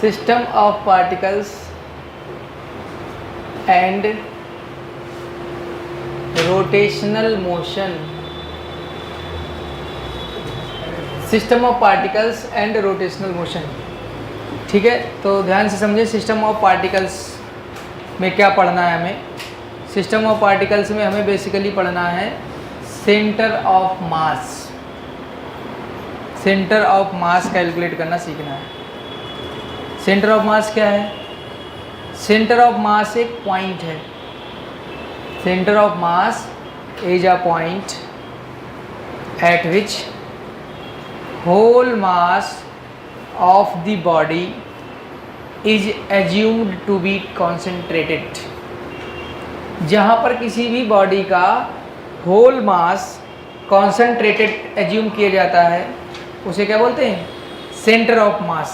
system of particles and rotational motion. System of particles and rotational motion. ठीक है, तो ध्यान से समझे. सिस्टम ऑफ पार्टिकल्स में क्या पढ़ना है हमें? सिस्टम ऑफ पार्टिकल्स में हमें बेसिकली पढ़ना है center of mass. Centre of mass calculate करना सीखना है. सेंटर ऑफ मास क्या है? सेंटर ऑफ मास एक पॉइंट है. Center of mass is a point eight which whole mass of the body is assumed to be concentrated. जहाँ पर किसी भी बॉडी का होल मास कॉन्सेंट्रेटेड एज्यूम किया जाता है उसे क्या बोलते हैं? सेंटर ऑफ मास.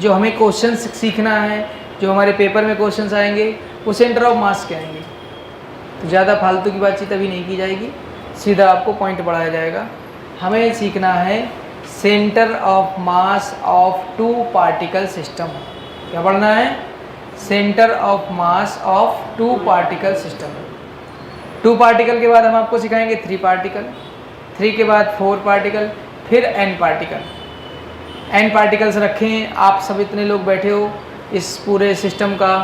जो हमें क्वेश्चंस सीखना है, जो हमारे पेपर में क्वेश्चंस आएंगे वो सेंटर ऑफ मास के आएंगे. तो ज़्यादा फालतू की बातचीत अभी नहीं की जाएगी, सीधा आपको पॉइंट पढ़ाया जाएगा. हमें सीखना है center of mass of two particle system. क्या पढ़ना है? Center of mass of two particle system. Two particle के बाद हम आपको सिखाएंगे थ्री पार्टिकल, थ्री के बाद फोर पार्टिकल, फिर एन पार्टिकल. एन पार्टिकल्स रखें. आप सब इतने लोग बैठे हो, इस पूरे सिस्टम का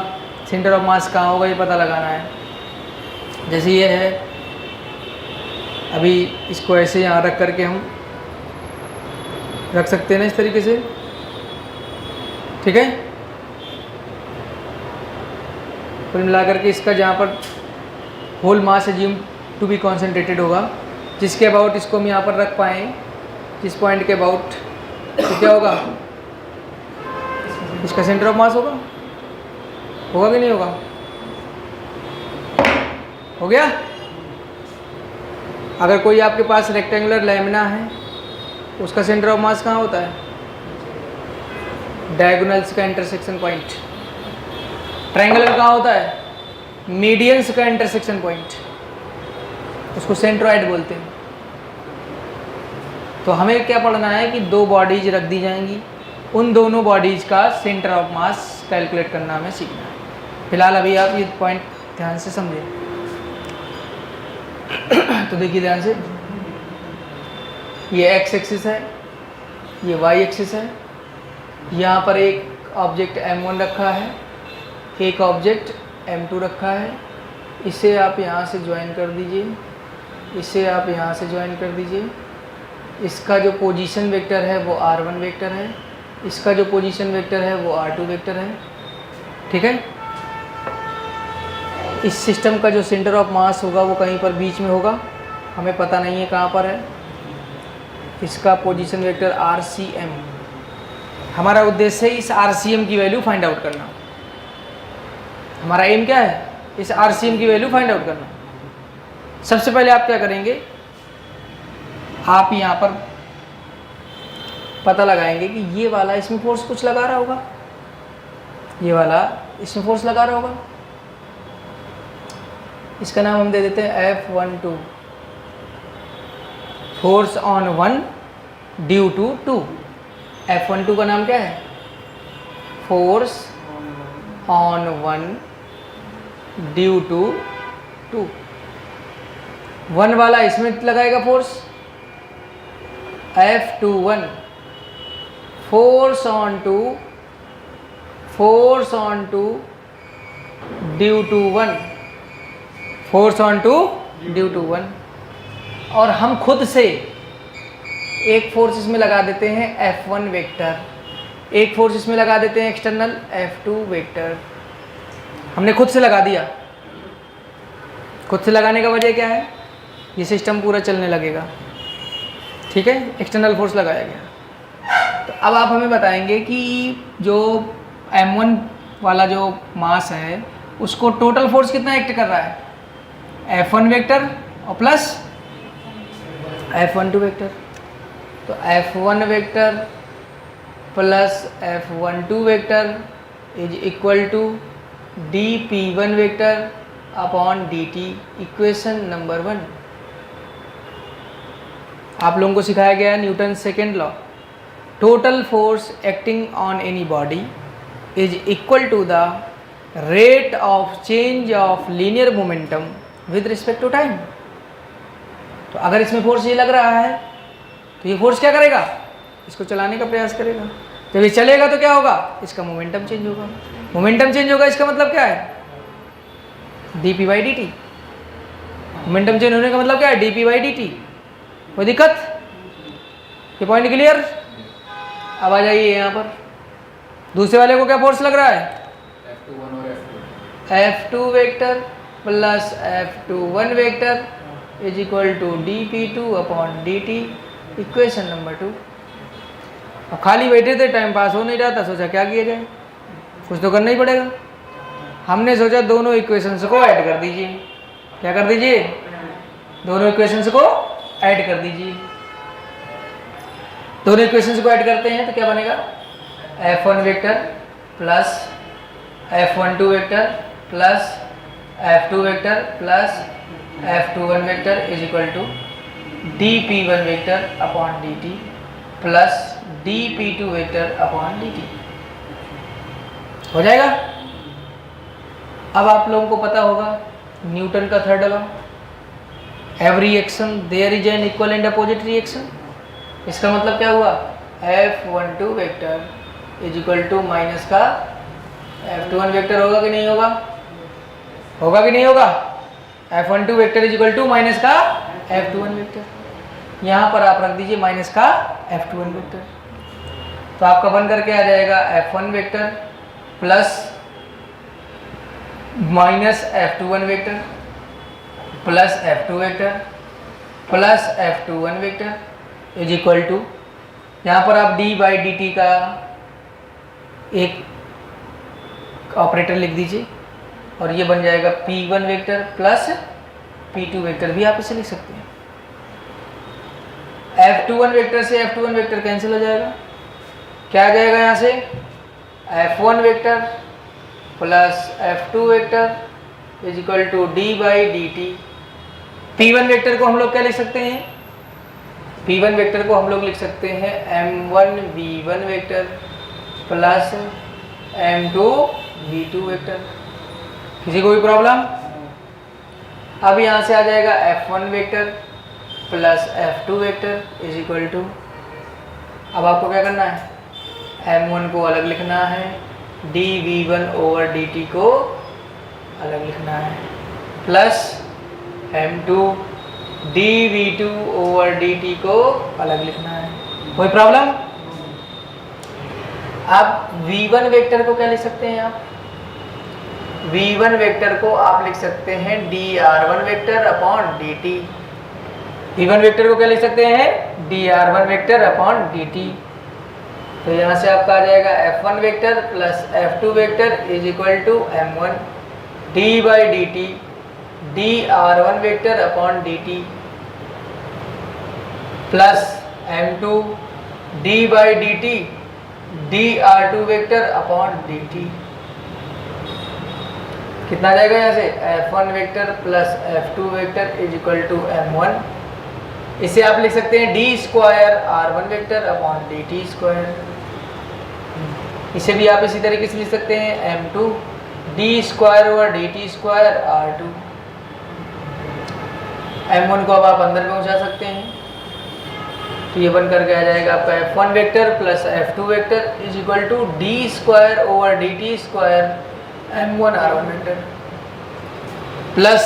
सेंटर ऑफ मास कहाँ होगा ये पता लगाना है. जैसे ये है, अभी इसको ऐसे यहाँ रख करके हम रख सकते हैं ना इस तरीके से. ठीक है, कुल मिला करके इसका जहाँ पर whole mass assume to be concentrated होगा, जिसके अबाउट इसको हम यहाँ पर रख पाएँ, जिस पॉइंट के अबाउट, तो क्या होगा? इसका सेंटर ऑफ मास होगा. होगा कि नहीं होगा? हो गया. अगर कोई आपके पास रेक्टेंगुलर लैमिना है, उसका सेंटर ऑफ मास कहाँ होता है? डायगोनल्स का इंटरसेक्शन पॉइंट. ट्रायंगुलर कहाँ होता है? मीडियंस का इंटरसेक्शन पॉइंट. उसको सेंट्रोइड बोलते हैं. तो हमें क्या पढ़ना है कि दो बॉडीज रख दी जाएंगी, उन दोनों बॉडीज का सेंटर ऑफ मास कैलकुलेट करना हमें सीखना है. फिलहाल अभी आप ये पॉइंट ध्यान से समझें. तो देखिए ध्यान से, ये एक्स एक्सिस है, ये वाई एक्सिस है. यहाँ पर एक ऑब्जेक्ट m1 रखा है, एक ऑब्जेक्ट m2 रखा है. इसे आप यहाँ से ज्वाइन कर दीजिए, इसे आप यहाँ से ज्वाइन कर दीजिए. इसका जो पोजीशन वेक्टर है वो r1 वेक्टर है, इसका जो पोजीशन वेक्टर है वो r2 वेक्टर है. ठीक है. इस सिस्टम का जो सेंटर ऑफ मास होगा वो कहीं पर बीच में होगा, हमें पता नहीं है कहाँ पर है. इसका पोजीशन वेक्टर RCM. हमारा उद्देश्य है इस RCM की वैल्यू फाइंड आउट करना. हमारा एम क्या है? इस RCM की वैल्यू फाइंड आउट करना. सबसे पहले आप क्या करेंगे, आप यहाँ पर पता लगाएंगे कि ये वाला इसमें फोर्स कुछ लगा रहा होगा, ये वाला इसमें फोर्स लगा रहा होगा. इसका नाम हम दे देते हैं F12, force on one due to two. F12 का नाम क्या है? Force on one due to two. One वाला इसमें लगाएगा force, F21, force on two due to one, force on two due to one. और हम खुद से एक फोर्स इसमें लगा देते हैं F1 वेक्टर, एक फोर्स इसमें लगा देते हैं एक्सटर्नल F2 वेक्टर. हमने खुद से लगा दिया. खुद से लगाने का वजह क्या है? ये सिस्टम पूरा चलने लगेगा. ठीक है, एक्सटर्नल फोर्स लगाया गया. तो अब आप हमें बताएंगे कि जो M1 वाला जो मास है उसको टोटल फोर्स कितना एक्ट कर रहा है? F1 वेक्टर और प्लस F12 वेक्टर. तो F1 vector plus F12 vector is equal to dP1 vector upon dt. Equation number 1. आप लोगों को सिखाया गया है Newton second law. Total force acting on any body is equal to the rate of change of linear momentum with respect to time. तो अगर इसमें force ये लग रहा है तो ये फोर्स क्या करेगा, इसको चलाने का प्रयास करेगा। जब ये चलेगा तो क्या होगा, इसका मोमेंटम चेंज होगा। मोमेंटम चेंज होगा इसका मतलब क्या है, dp by dt। Momentum change होने का मतलब क्या है, dp बाई dt। कोई दिक्कत, ये पॉइंट क्लियर। अब आ जाइए यहाँ पर दूसरे वाले को क्या फोर्स लग रहा है, F2 vector plus F21 vector is equal to dp2 upon dt, equation number 2। अब खाली बैठे थे, टाइम पास हो नहीं रहा था, सोचा क्या किया जाए, कुछ तो करना ही पड़ेगा। हमने सोचा दोनों इक्वेशंस को ऐड कर दीजिए। क्या कर दीजिए, दोनों इक्वेशंस को ऐड कर दीजिए। दोनों इक्वेशंस को ऐड करते हैं तो क्या बनेगा, F1 vector plus F12 vector plus F2 vector plus F21 vector is equal to dp1 vector upon dt plus dp2 vector upon dt। हो जाएगा। अब आप लोगों को पता होगा न्यूटन का third law, every action there is an equal and opposite reaction. इसका मतलब क्या हुआ, F12 vector is equal to minus का F21 वेक्टर होगा कि नहीं होगा, होगा कि नहीं होगा। F12 vector is equal to minus का F21 वेक्टर। यहाँ पर आप रख दीजिए माइनस का F21 वेक्टर, तो आपका बन करके आ जाएगा F1 vector plus minus F21 vector plus F2 vector plus F21 vector is equal to, यहाँ पर आप d बाई dt का एक ऑपरेटर लिख दीजिए और ये बन जाएगा P1 vector plus P2 vector, भी आप इसे लिख सकते हैं। F21 वेक्टर से F21 वेक्टर कैंसिल हो जाएगा, क्या आ जाएगा यहाँ से, F1 vector plus F2 vector is equal to d by dt। P1 vector को हम लोग क्या लिख सकते हैं, P1 वेक्टर को हम लोग लिख सकते हैं m1 v1 vector plus m2 v2 vector. किसी को भी प्रॉब्लम। अब यहाँ से आ जाएगा F1 vector plus F2 vector is equal to, अब आपको क्या करना है, m1 को अलग लिखना है, dv1 ओवर dt को अलग लिखना है, plus m2 dv2 over dt को अलग लिखना है। कोई प्रॉब्लम। अब v1 वेक्टर को क्या लिख सकते हैं आप, v1 वेक्टर को आप लिख सकते हैं dr1 vector upon dt। v1 vector को क्या लिख सकते हैं, dr1 वेक्टर अपॉन dt। तो यहाँ से आपका आ जाएगा F1 vector plus F2 vector is equal to m1 d by dt dr1 vector upon dt plus m2 d by dt dr2 vector upon dt। कितना जाएगा यहाँ से, F1 vector plus F2 vector is equal to m1, इसे आप लिख सकते हैं d square r1 vector upon dt square. इसे भी आप इसी तरीके से लिख सकते हैं m2 d square over dt square r2। m1 को अब आप अंदर पहुंचा सकते हैं, तो ये बन करके आ जाएगा आपका F1 vector plus F2 vector is equal to d square over dt square m1 r1 vector plus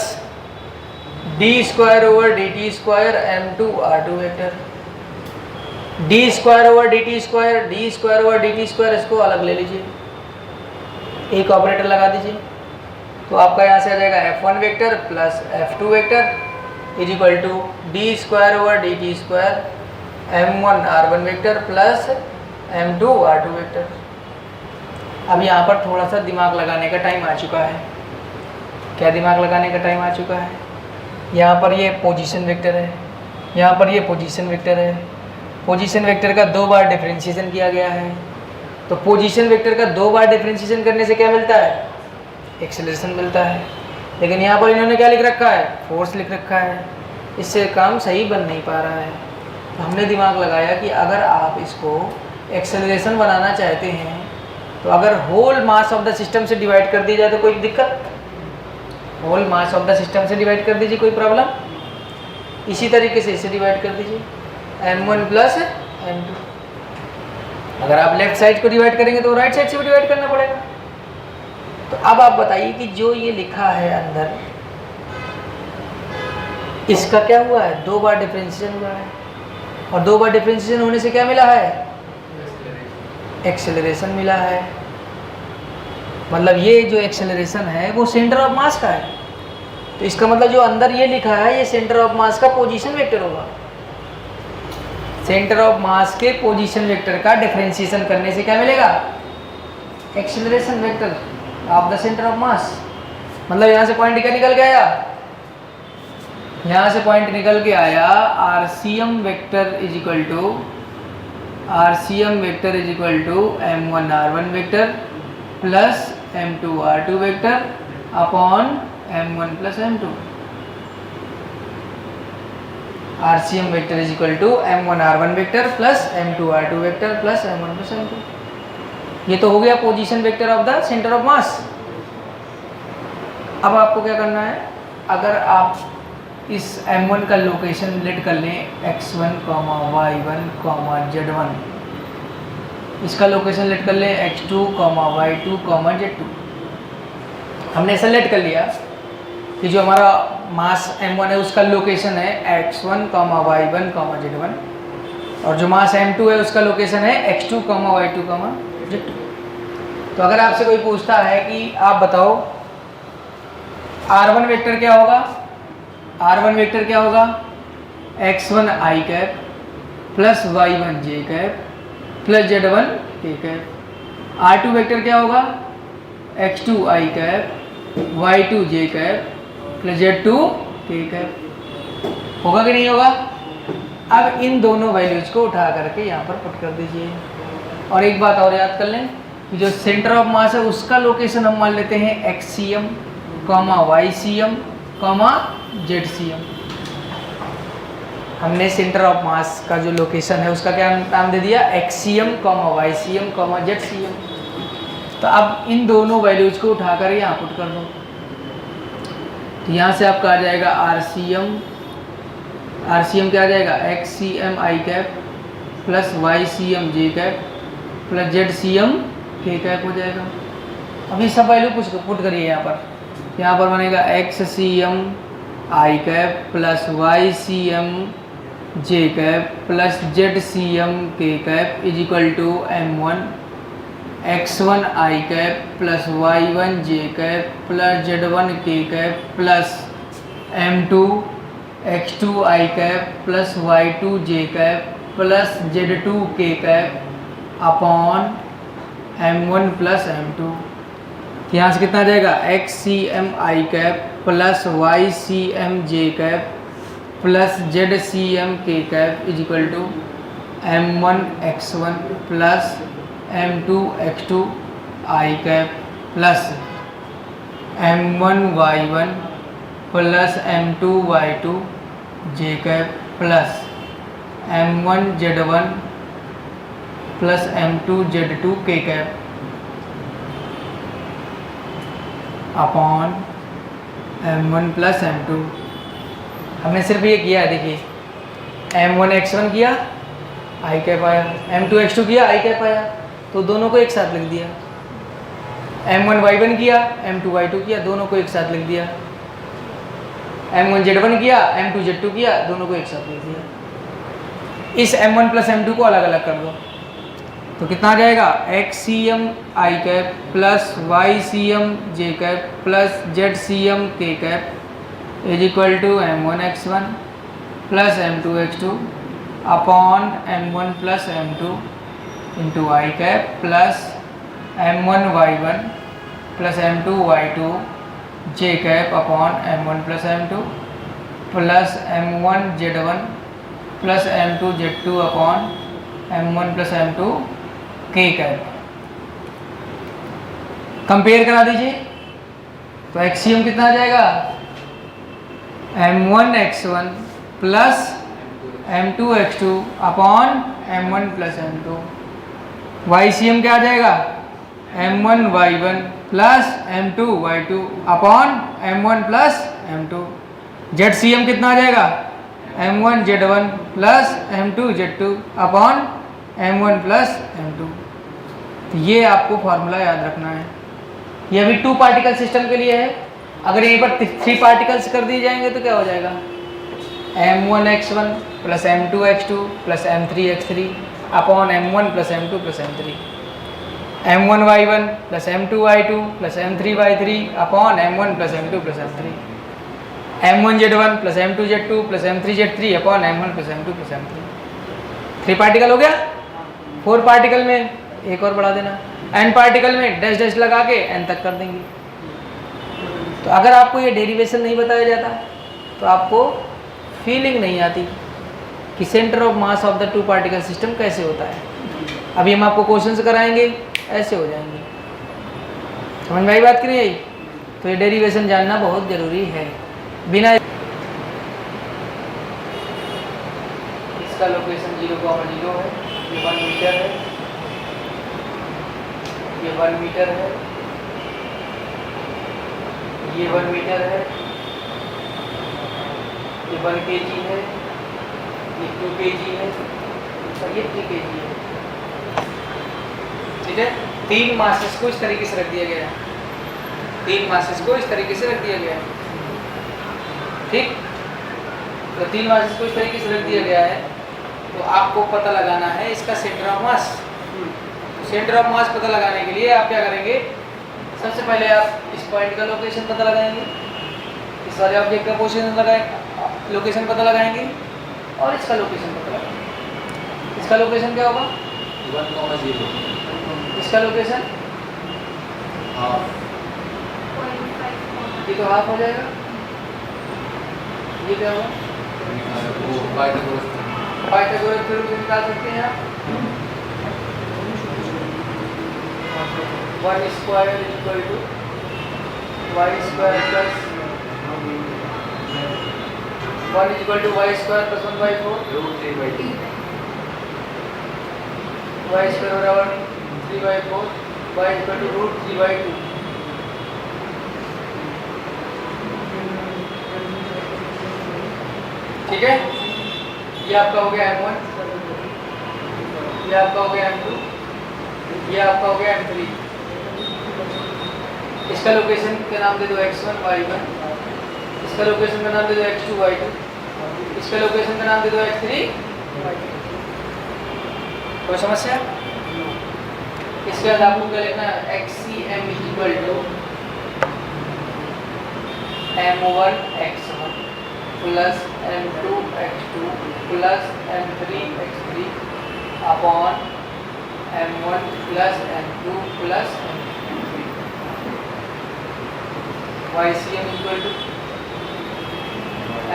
d square over dt square m2 r2 vector. d square over dt square, d square over dt square, इसको अलग ले लीजिए, एक operator लगा दीजिए, तो आपका यहाँ से आ जाएगा F1 vector plus F2 vector is equal to d square over dt square m1 r1 vector plus m2 r2 vector. अब यहाँ पर थोड़ा सा दिमाग लगाने का टाइम आ चुका है। क्या दिमाग लगाने का टाइम आ चुका है, यहाँ पर ये पोजीशन वेक्टर है, यहाँ पर ये पोजीशन वेक्टर है। पोजीशन वेक्टर का 2 बार डिफरेंशिएशन किया गया है, तो पोजीशन वेक्टर का 2 बार डिफरेंशिएशन करने से क्या मिलता है, एक्सेलरेशन मिलता है। लेकिन यहाँ पर इन्होंने क्या लिख रखा है, फोर्स लिख रखा है, इससे काम सही बन नहीं पा रहा है। तो हमने दिमाग लगाया कि अगर आप इसको एक्सेलरेशन बनाना चाहते हैं तो अगर whole mass of the system से डिवाइड कर दी जाए तो कोई दिक्कत? Whole mass of the system से डिवाइड कर दीजिए, कोई प्रॉब्लम? इसी तरीके से इसे डिवाइड कर दीजिए m1 प्लस m2। अगर आप लेफ्ट साइड को डिवाइड करेंगे तो राइट साइड से भी डिवाइड करना पड़ेगा। तो अब आप बताइए कि जो ये लिखा है अंदर, इसका क्या हुआ है? 2 बार डिफरेंशिएशन हुआ है, और 2 बार डिफरेंशिएशन होने से क्या मिला है? एक्सेलरेशन मिला है। मतलब ये जो एक्सेलरेशन है वो सेंटर ऑफ मास का है। तो इसका मतलब जो अंदर ये लिखा है ये सेंटर ऑफ मास का पोजीशन वेक्टर होगा। सेंटर ऑफ मास के पोजीशन वेक्टर का डिफरेंशिएशन करने से क्या मिलेगा? Acceleration vector of the center of मास। मतलब यहाँ से पॉइंट क्या निकल के आया? यहाँ से पॉइंट निकल के आया RCM vector is equal to m1r1 vector plus m2r2 vector upon m1 plus m2। RCM vector is equal to m1r1 vector plus m2r2 vector plus m1 plus m2। ये तो हो गया position vector of the center of mass. अब आपको क्या करना है? अगर आप इस m1 का लोकेशन लेट कर लें x1, y1, z1, इसका लोकेशन लेट कर लें x2, y2, z2। हमने ऐसा लेट कर लिया कि जो हमारा मास m1 है उसका लोकेशन है x1, y1, z1, और जो मास m2 है उसका लोकेशन है x2, y2, z2। तो अगर आपसे कोई पूछता है कि आप बताओ r1 वेक्टर क्या होगा? r1 वेक्टर क्या होगा? x1 i cap plus y1 j cap plus z1 k cap. r2 vector क्या होगा? x2 i cap y2 j cap plus z2 k cap. होगा कि नहीं होगा? अब इन दोनों वैल्यूज को उठा करके यहाँ पर पुट कर दीजिए। और एक बात और याद कर लें कि जो सेंटर ऑफ मास है उसका लोकेशन हम मान लेते हैं XCM, YCM, ZCM। हमने सेंटर ऑफ मास का जो लोकेशन है उसका क्या नाम दे दिया? XCM, YCM, ZCM। तो अब इन दोनों वैल्यूज को उठाकर यहाँ पुट कर दो। तो यहाँ से आपका आ जाएगा RCM क्या आ जाएगा? XCM i cap plus YCM j cap plus ZCM k cap हो जाएगा। अब ये सब वैल्यू पुट करिए यहाँ पर बनेगा XCM i cap plus YCM j cap plus ZCM k cap is equal to m1 x1 i cap plus y1 j cap plus z1 k cap plus m2 x2 i cap plus y2 j cap plus z2 k cap upon m1 plus m2। यहाँ से कितना आ जाएगा? XCM i cap plus YCM j cap plus ZCM k cap is equal to m1 x1 plus m2 x2 i cap plus m1 y1 plus m2 y2 j cap plus m1 z1 plus m2 z2 k cap upon m1 plus m2। हमने सिर्फ ये किया है, देखिए m1 x1 किया i cap आया, m2 x2 किया i cap आया, तो दोनों को एक साथ लिख दिया। m1 y1 किया m2 y2 किया, दोनों को एक साथ लिख दिया। m1 z1 किया m2 z2 किया, दोनों को एक साथ लिख दिया। इस m1 प्लस m2 को अलग अलग कर दो तो कितना आ जाएगा? XCM i cap plus YCM j cap plus ZCM k cap is equal to m1 x1 plus m2 x2 upon m1 plus m2 into i cap plus m1 y1 plus m2 y2 j cap upon m1 plus m2 plus m1 z1 plus m2 z2 upon m1 plus m2 k cap. Compare करा दीजिए तो XCM कितना आ जाएगा? m1 x1 plus m2 x2 upon m1 plus m2। YCM क्या आ जाएगा? m1y1 plus m2y2 upon m1 plus m2। ZCM कितना आ जाएगा? m1z1 plus m2z2 upon m1 plus m2। तो ये आपको फॉर्मूला याद रखना है। ये अभी 2 पार्टिकल सिस्टम के लिए है। अगर यहीं पर 3 पार्टिकल्स कर दिए जाएंगे तो क्या हो जाएगा? m1x1 plus m2x2 plus m3x3 upon m1 plus m2 plus m3। m1y1 plus m2y2 plus m3y3 upon m1 plus m2 plus m3। m1z1 plus m2z2 plus m3z3 upon m1 plus m2 plus m3। 3 particle हो गया। 4 particle में एक और बढ़ा देना, n particle में dash dash लगा के n तक कर देंगे। तो अगर आपको ये डेरिवेशन नहीं बताया जाता तो आपको फीलिंग नहीं आती कि centre of mass of the 2 particle system कैसे होता है। अभी हम आपको क्वेश्चंस कराएंगे, ऐसे हो जाएंगे। समझ में आई बात की नहीं आई? तो ये डेरिवेशन जानना बहुत ज़रूरी है। बिना इसका लोकेशन 0,0 है, ये 1 मीटर है, ये 1 मीटर है, ये 1 मीटर है, ये 1 kg है, ये 2 kg है और ये 3 kg है। ठीक है, 3 मासेस को इस तरीके से रख दिया गया है। 3 मासेस को इस तरीके से रख दिया गया है। ठीक, तो 3 मासेस को इस तरीके से रख दिया गया है। तो आपको पता लगाना है इसका centre of mass. Centre of मास पता लगाने के लिए आप क्या करेंगे? सबसे पहले आप इस पॉइंट का लोकेशन पता लगाएंगे, इस वाले ऑब्जेक्ट का लोकेशन पता लगाएंगे और इसका लोकेशन पता लगाएंगे। इसका लोकेशन क्या होगा? 1,0। इसका लोकेशन ये तो हाफ हो जाएगा। ये क्या होगा? पाइथागोरस थ्योरम से निकाल सकते हैं आप। 1 square equal to y square plus 1 equal to y square plus 1/4 y square बराबर 3/4 वाई इक्वल टू √3/2। ठीक है, ये आपका हो गया m1, ये आपका हो गया m2, ये आपका हो गया m3। इसका लोकेशन का नाम दे दो x1 y1, इसका लोकेशन का नाम दे दो x2 y2, इसका लोकेशन का नाम दे दो x3 y3। कोई समस्या? इसके बाद आपको क्या लिखना है? xcm equal to m1x1 plus m2x2 plus m3x3 upon m1 plus m2 plus m3। YCM equal to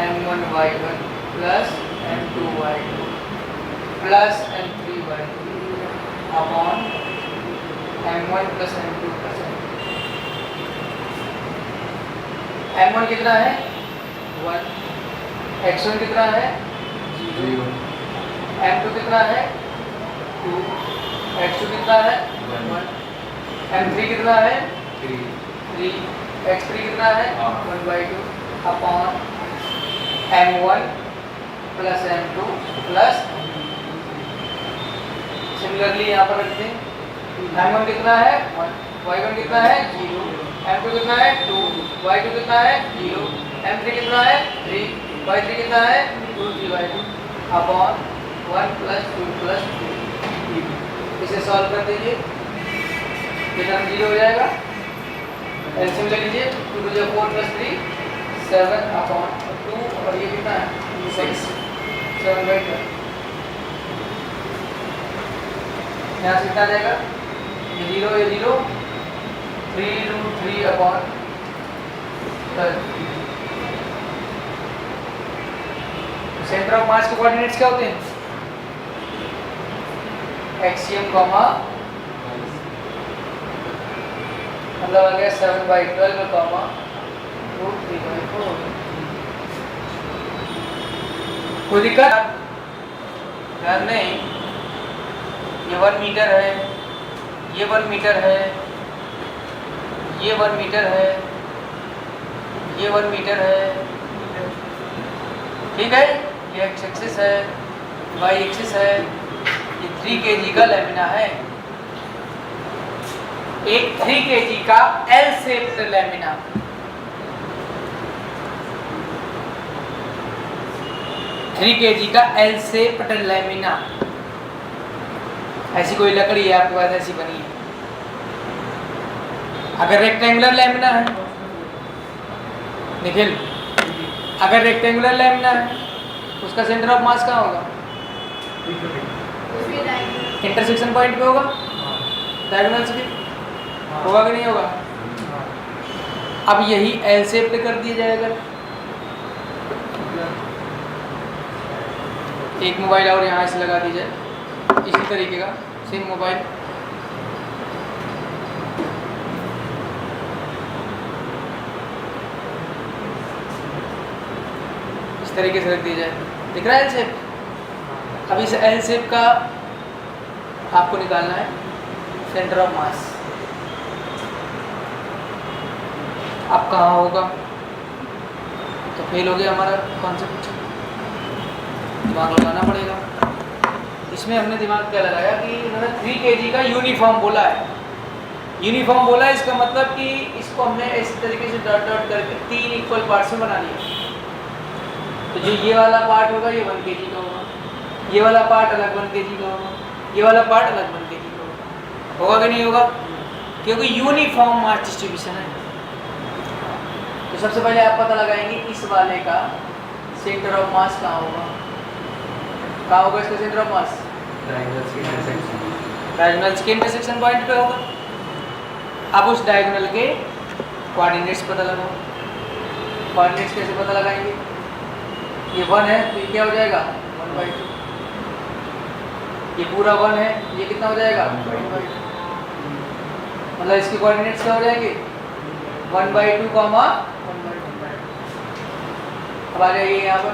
m1y1 plus m2y2 plus m3y2 upon m1 plus m2 plus m1 कितना है? 1। x1 कितना है? 0। m2 कितना है? 2। x2 कितना है? 1। m3 कितना है? 3। x3 कितना है? 1/2 upon m1 plus m2 plus. Similarly यहाँ पर रखते हैं। m1 कितना है? 1। y1 कितना है? 0। m2 कितना है? 2। y2 कितना है? 0। m3 कितना है? 3। y3 कितना है? 2/2 अपॉन 1 प्लस 2 प्लस 3। इसे सॉल्व कर दीजिए, ये टर्म 0 हो जाएगा। एलसीएम ले लीजिए, 2 to the 4 plus 3 7 अपॉन 2 और ये कितना है? 6 7/2। यहाँ से कितना आ जाएगा? ये 0 3√3 अपॉन 30। सेंटर ऑफ मास के कोऑर्डिनेट्स क्या होते हैं? एक्सियम कॉमा मतलब आ गया 7/12 कॉमा √3/4। कोई दिक्कत? ध्यान नहीं, ये 1 मीटर है, ये 1 मीटर है, ये 1 मीटर है, ये 1 मीटर है, ठीक है। ये एक्स एक्सिस है, वाई एक्सिस है, ये 3 kg का लैमिना है, एक 3 kg का L shaped lamina. Three kg का एल शेप्ड लैमिना, ऐसी कोई लकड़ी है आपके पास, ऐसी बनी है। अगर रेक्टेंगुलर लैमिना है निखिल, अगर रेक्टेंगुलर लैमिना है उसका सेंटर ऑफ मास कहाँ होगा? इंटरसेक्शन पॉइंट पे होगा, डायगोनल से होगा कि नहीं होगा? अब यही एल शेप्ड कर दिया जाएगा। एक मोबाइल और यहाँ से लगा दी जाए, इसी तरीके का सेम मोबाइल, इस तरीके से रख दिया जाए, दिख रहा है एल शेप। अब इस एल शेप का आपको निकालना है सेंटर ऑफ मास। अब कहाँ होगा? तो फेल हो गया हमारा कॉन्सेप्ट, दिमाग लगाना पड़ेगा। इसमें हमने दिमाग क्या लगाया कि इन्होंने 3 kg का यूनिफॉर्म बोला है। यूनिफॉर्म बोला है, इसका मतलब कि इसको हमने इस तरीके से डॉट डॉट करके 3 इक्वल पार्ट्स में बना लिया। तो जो ये वाला पार्ट होगा ये 1 kg का होगा, ये वाला पार्ट अलग 1 kg का होगा, ये वाला पार्ट अलग 1 kg का होगा। होगा कि नहीं होगा? क्योंकि यूनिफॉर्म मास डिस्ट्रीब्यूशन है। तो सबसे पहले आप पता लगाएंगे इस वाले का सेंटर ऑफ मास कहाँ होगा। कहाँ होगा इसका सेंटर ऑफ मास? डायगोनल्स के इंटरसेक्शन पॉइंट पे होगा। अब उस डायगोनल के कोऑर्डिनेट्स पता लगाओ। कोऑर्डिनेट्स कैसे पता लगाएंगे? ये 1 है तो ये क्या हो जाएगा? 1/2। ये पूरा 1 है, ये कितना हो जाएगा? 1/2। मतलब इसके कोऑर्डिनेट्स क्या हो जाएंगे? 1/2, 1/2। अब आ जाइए यहाँ पर,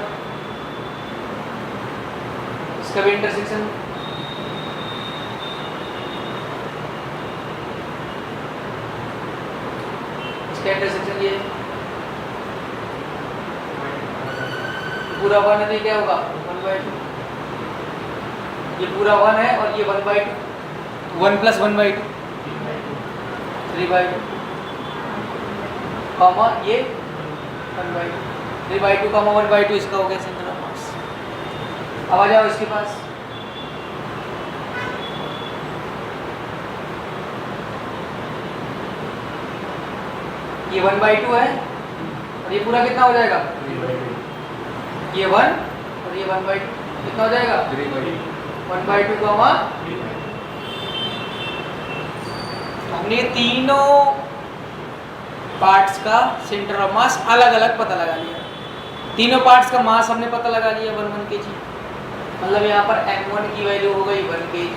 इसका भी इंटरसेक्शन इंटरसेक्शन ये पूरा 1 है तो क्या होगा? 1/2। ये पूरा 1 है और ये 1/2, 1 + 1/2 3/2, कॉमा ये 1/2, 3/2 कॉमा 1/2, इसका हो गया सेंटर ऑफ मास। अब आ जाओ इसके पास, ये 1/2 है और ये पूरा कितना हो जाएगा? 3/2। ये 1 और ये 1/2 कितना हो जाएगा? 1/2 कॉमा। हमने तीनों पार्ट्स का सेंटर ऑफ मास अलग अलग पता लगा लिया। तीनों पार्ट्स का मास हमने पता लगा लिया 1 kg। मतलब यहाँ पर m1 की वैल्यू हो गई 1 kg,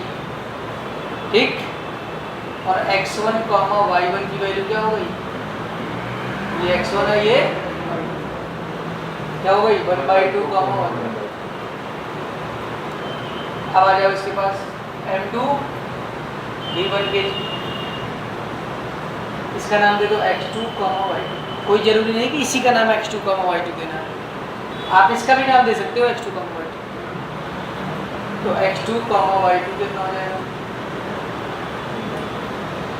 ठीक। और x1, y1 की वैल्यू क्या हो गई? ये x1 है, ये क्या हो गई? 1/2, 1। अब आ जाओ इसके पास m2 भी 1 kg, इसका नाम दे दो x2, y2। कोई जरूरी नहीं कि इसी का नाम x2, y2 देना है, आप इसका भी नाम दे सकते हो x2, y2। तो x2, y2 कितना हो जाएगा?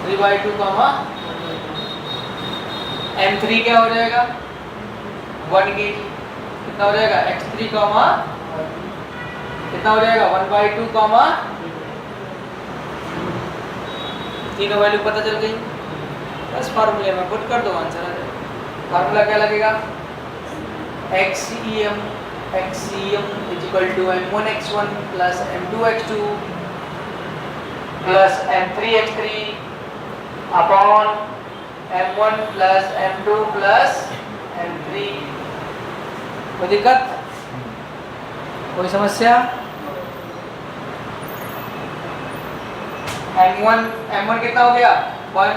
3/2, m3 क्या हो जाएगा? 1 kg। कितना हो जाएगा? x3, कितना हो जाएगा? 1/2, तीनों वैल्यू पता चल गई। बस फार्मूले में पुट कर दो, आंसर आ जाएगा। फार्मूला क्या लगेगा? xem = m1x1 + m2x2 + m3x3 upon m1 + m2 + m3। कोई दिक्कत? कोई समस्या? m1 कितना हो गया? 1,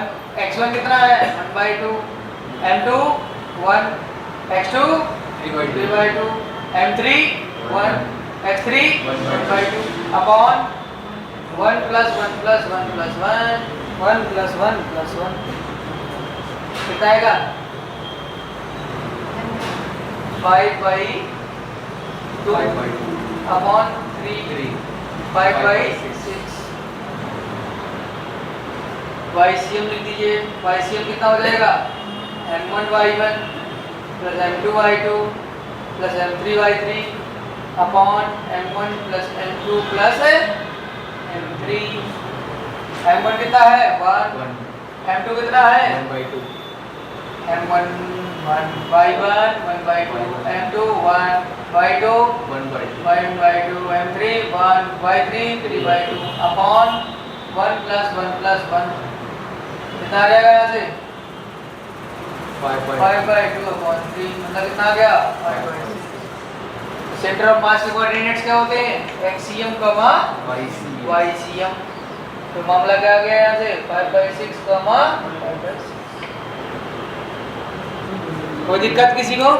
x1 कितना है? 1/2, m2 1, x2 3/2, m3 1, x3 1/2 upon 1 + 1 + 1 + 1, 1 + 1 + 1। कितना आएगा 5/2 अपॉन 3 5/6 YCM लिख दीजिए। YCM कितना हो जाएगा m1y1 plus m2y2 plus m3y3 upon m1 plus m2 plus m3। m1 कितना है 1, m2 कितना है 1/2 m1 1/1 1/2 m2 1/2 1/2 m3 1/3 3/2 upon 1 plus 1 plus 1 कितना आ जाएगा यहाँ से 5/2 अपॉन 3 मतलब कितना आ गया 5/6। सेंटर ऑफ मास के कोऑर्डिनेट्स क्या होते हैं एक्सियम कमा YCM। तो मामला क्या आ गया यहाँ से 5/6 कमा 5/6। कोई दिक्कत किसी को?